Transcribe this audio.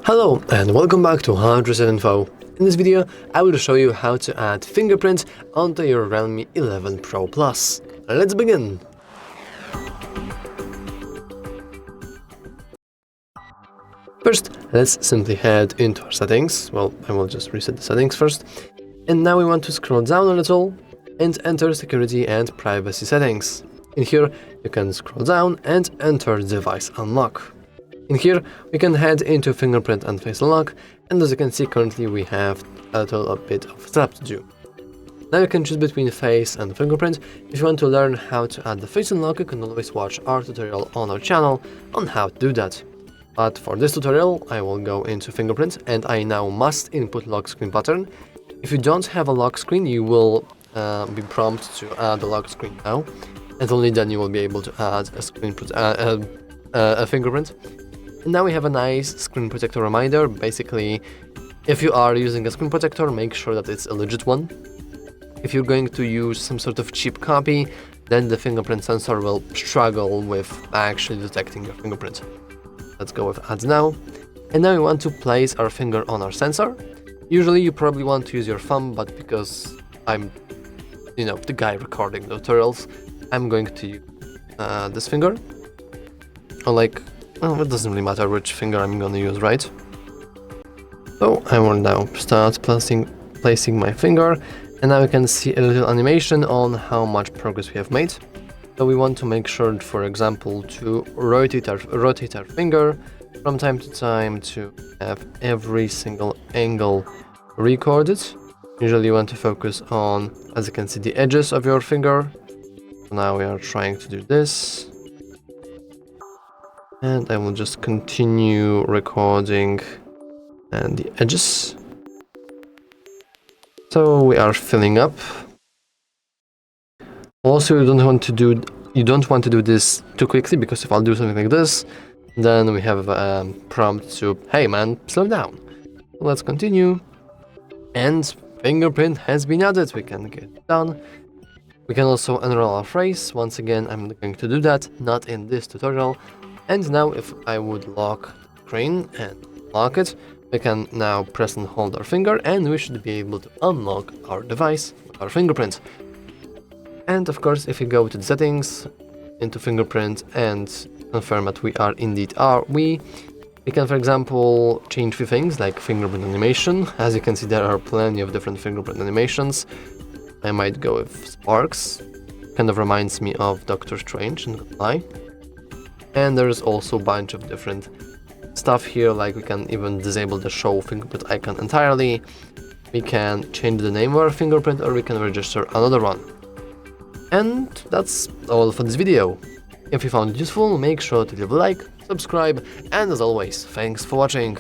Hello and welcome back to 100% Info. In this video, I will show you how to add Fingerprint onto your REALME 11 Pro Plus. Let's begin! First, let's simply head into our settings. Well, I will just reset the settings first. And now we want to scroll down a little and enter security and privacy settings. In here, you can scroll down and enter device unlock. In here, we can head into fingerprint and face unlock, and as you can see, currently we have a little bit of setup to do. Now you can choose between face and fingerprint. If you want to learn how to add the face unlock, you can always watch our tutorial on our channel on how to do that. But for this tutorial, I will go into fingerprint, and I now must input lock screen pattern. If you don't have a lock screen, you will be prompted to add a lock screen now, and only then you will be able to add a fingerprint. And now we have a nice screen protector reminder. Basically, if you are using a screen protector, make sure that it's a legit one. If you're going to use some sort of cheap copy, then the fingerprint sensor will struggle with actually detecting your fingerprint. Let's go with add now. And now we want to place our finger on our sensor. Usually you probably want to use your thumb, but because I'm, the guy recording the tutorials, I'm going to use this finger. Or it doesn't really matter which finger I'm gonna use, right? So I will now start placing my finger, and now you can see a little animation on how much progress we have made. So we want to make sure, for example, to rotate our finger from time to time to have every single angle recorded. Usually you want to focus on, as you can see, the edges of your finger. So now we are trying to do this. And I will just continue recording and the edges. So we are filling up. Also, you don't want to do this too quickly, because if I'll do something like this, then we have a prompt to, hey man, slow down. Let's continue. And fingerprint has been added. We can get done. We can also enroll our phrase. Once again, I'm going to do that, not in this tutorial. And now if I would lock the screen and lock it, we can now press and hold our finger, and we should be able to unlock our device with our fingerprint. And of course, if you go to the settings, into fingerprint, and confirm that we are indeed we can, for example, change few things like fingerprint animation. As you can see, there are plenty of different fingerprint animations. I might go with sparks. Kind of reminds me of Doctor Strange, not gonna lie. And there's also a bunch of different stuff here, like we can even disable the show fingerprint icon entirely. We can change the name of our fingerprint, or we can register another one. And that's all for this video. If you found it useful, make sure to leave a like, subscribe, and as always, thanks for watching.